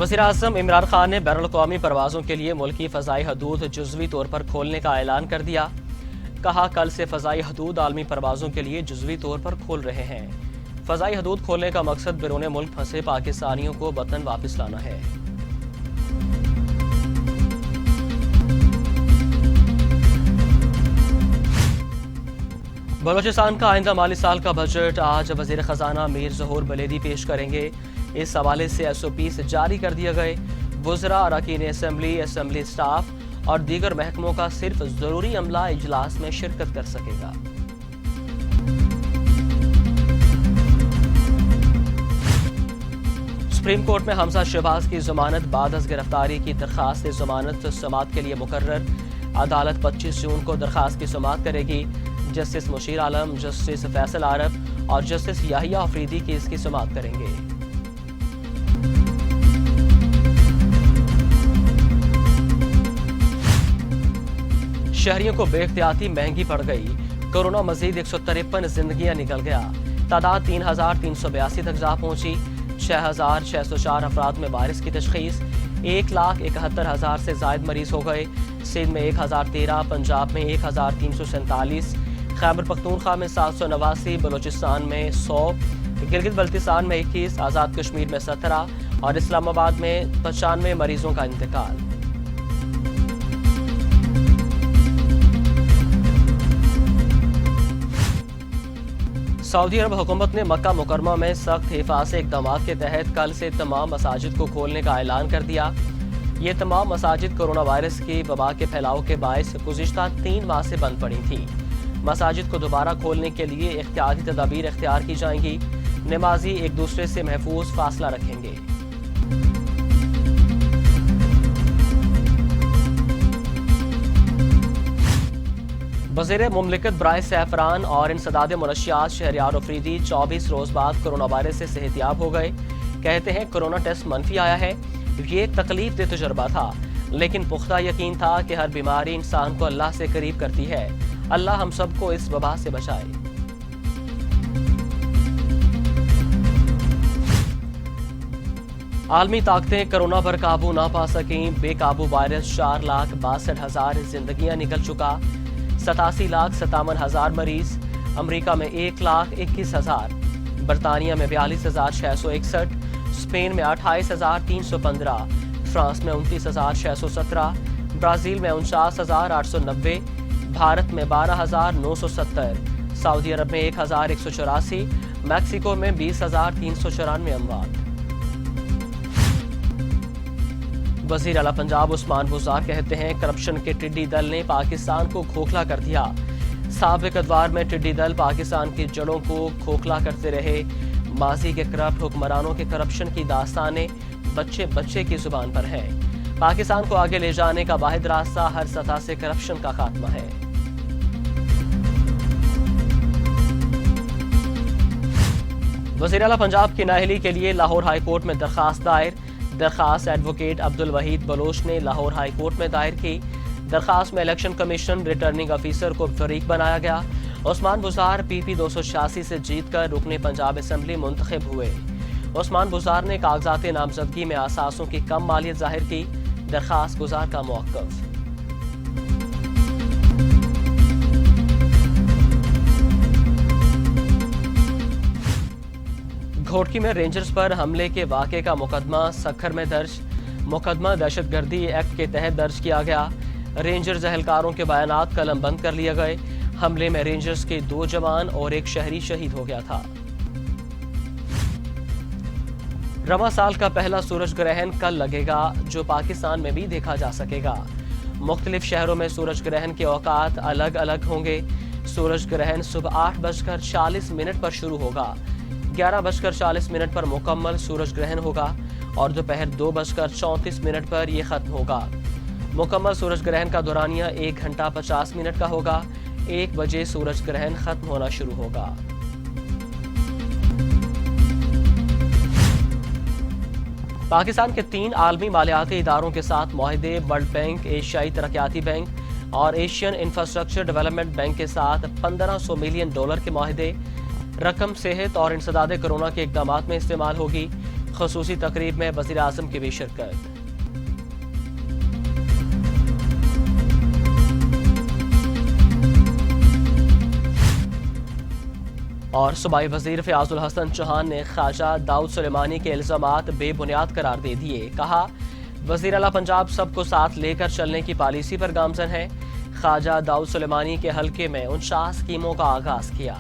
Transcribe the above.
वज़ीर-ए-आज़म इमरान खान ने बैनुल-अक़वामी परवाज़ों के लिए मुल्की फ़ज़ाई हदूद जुज़वी तौर पर खोलने का ऐलान कर दिया। कहा, कल से फ़ज़ाई हदूद आलमी परवाज़ों के लिए जुज़वी तौर पर खोल रहे हैं। फ़ज़ाई हदूद खोलने का मकसद बैरून मुल्क फंसे पाकिस्तानियों को वतन वापस लाना है। बलोचिस्तान का आइंदा माली साल का बजट आज वज़ीर ख़जाना मीर ज़हूर बलेदी पेश करेंगे। इस हवाले से SOPs जारी कर दिए गए। वज़रा, अरकान असम्बली, असम्बली स्टाफ और दीगर महकमों का सिर्फ ज़रूरी अमला इजलास में शिरकत कर सकेगा। सुप्रीम कोर्ट में हमजा शहबाज की जमानत बाद अज़ गिरफ्तारी की दरख्वास्त जमानत समाअत के लिए मुकर्रर। अदालत 25 जून को दरख्वास्त की समाअत करेगी। जस्टिस मुशीर आलम, जस्टिस फैसल आरफ और जस्टिस याहिया अफरीदी की इसकी समाअत करेंगे। शहरियों को बेख्तियाती महंगी पड़ गई। कोरोना मजीद 153 जिंदगियां निकल गया। तादाद 3,382 तक जा पहुंची। 6,604 अफराद में वायरस की तशखीस। 1,71,000 से जायद मरीज हो गए। सिंध में 1,013, पंजाब में 1,347, खैबर पख्तूनख्वा में 789, बलोचिस्तान में 100, गिलगित बल्तिस्तान में 21, आज़ाद कश्मीर में 17 और इस्लामाबाद में 95 मरीजों का इंतकाल। सऊदी अरब हुकूमत ने मक्का मुकरमा में सख्त हिफाज़ती इक़दामात के तहत कल से तमाम मसाजिद को खोलने का ऐलान कर दिया। ये तमाम मसाजिद कोरोना वायरस की वबा के फैलाव के बायस गुज़िश्ता 3 माह से बंद पड़ी थी। मसाजिद को दोबारा खोलने के लिए एहतियाती तदाबीर इख्तियार की जाएंगी। नमाजी एक दूसरे से महफूज फासला रखेंगे। वज़ीर मुमलिकत बराए सैफरान और इंसदाद मुनशियात शहरयार अफरीदी 24 रोज बाद कोरोना वायरस से सेहतियाब हो गए। कहते हैं कोरोना टेस्ट मनफी आया है। ये एक तकलीफ दे तजुर्बा था, लेकिन पुख्ता यकीन था कि हर बीमारी इंसान को अल्लाह से करीब करती है। अल्लाह हम सबको इस वबा से बचाए। आलमी ताकतें कोरोना पर काबू ना पा सकें। बेकाबू वायरस 4,62,000 जिंदगियां निकल चुका। 87,57,000 मरीज। अमेरिका में 1,21,000, बरतानिया में 42,661, स्पेन में 28,315, फ्रांस में 29,617, ब्राजील में 49,890, भारत में 12,970, सऊदी अरब में 1,184, मैक्सिको में 20,394 अमवात। वज़ीर आला पंजाब उस्मान बुज़दार कहते हैं करप्शन के टिड्डी दल ने पाकिस्तान को खोखला कर दिया। साबिक़ अदवार में टिड्डी दल पाकिस्तान की जड़ों को खोखला करते रहे। माजी के करप्ट हुक्मरानों के करप्शन की दास्तानें बच्चे बच्चे की जुबान पर है। पाकिस्तान को आगे ले जाने का वाहिद रास्ता हर सतह से करप्शन का खात्मा है। वज़ीर आला पंजाब की नाअहली के लिए लाहौर हाई कोर्ट में दरखास्त दायर। दरखास्त एडवोकेट अब्दुल वहीद बलोच ने लाहौर हाई कोर्ट में दायर की। दरखास्त में इलेक्शन कमीशन, रिटर्निंग अफीसर को फरीक बनाया गया। उस्मान बुज़दार PP 286 से जीतकर रुकने पंजाब असम्बली मुंतखब हुए। उस्मान बुज़दार ने कागजात नामजदगी में असासों की कम मालियत जाहिर की। दरखास्त गुजार का मौक़िफ़। घोटकी में रेंजर्स पर हमले के वाक़े का मुकदमा सखर में दर्ज। मुकदमा दहशतगर्दी एक्ट के तहत दर्ज किया गया। रेंजर्स एहलकारों के बयानात कलम बंद कर लिए गए। हमले में रेंजर्स के 2 जवान और 1 शहरी शहीद हो गया था। रवा साल का पहला सूरज ग्रहण कल लगेगा, जो पाकिस्तान में भी देखा जा सकेगा। मुख्तलिफ शहरों में सूरज ग्रहण के औकात अलग अलग होंगे। सूरज ग्रहण सुबह 8:40 पर शुरू होगा। 11:40 पर मुकम्मल सूरज ग्रहण होगा और दोपहर 2:34 पर यह खत्म होगा। मुकम्मल सूरज ग्रहण का दौरानिया 1 घंटा 50 मिनट का होगा। 1 बजे सूरज ग्रहण खत्म होना शुरू होगा। पाकिस्तान के 3 आलमी मालियाती इदारों के साथ मुआहदे वर्ल्ड बैंक, एशियाई तरक्याती बैंक और एशियन इंफ्रास्ट्रक्चर डेवलपमेंट बैंक के साथ $1500 मिलियन के मुआहदे। रकम सेहत और इंसदाद कोरोना के इकदामात में इस्तेमाल होगी। خصوصی تقریب میں وزیر اعظم کی بھی شرکت۔ اور صوبائی وزیر فیاض الحسن چوہان نے خواجہ داؤد سلیمانی کے الزامات بے بنیاد قرار دے دیے۔ کہا وزیر اعلیٰ پنجاب سب کو ساتھ لے کر چلنے کی پالیسی پر گامزن ہے۔ خواجہ داؤد سلیمانی کے حلقے میں 49 اسکیموں کا آغاز کیا۔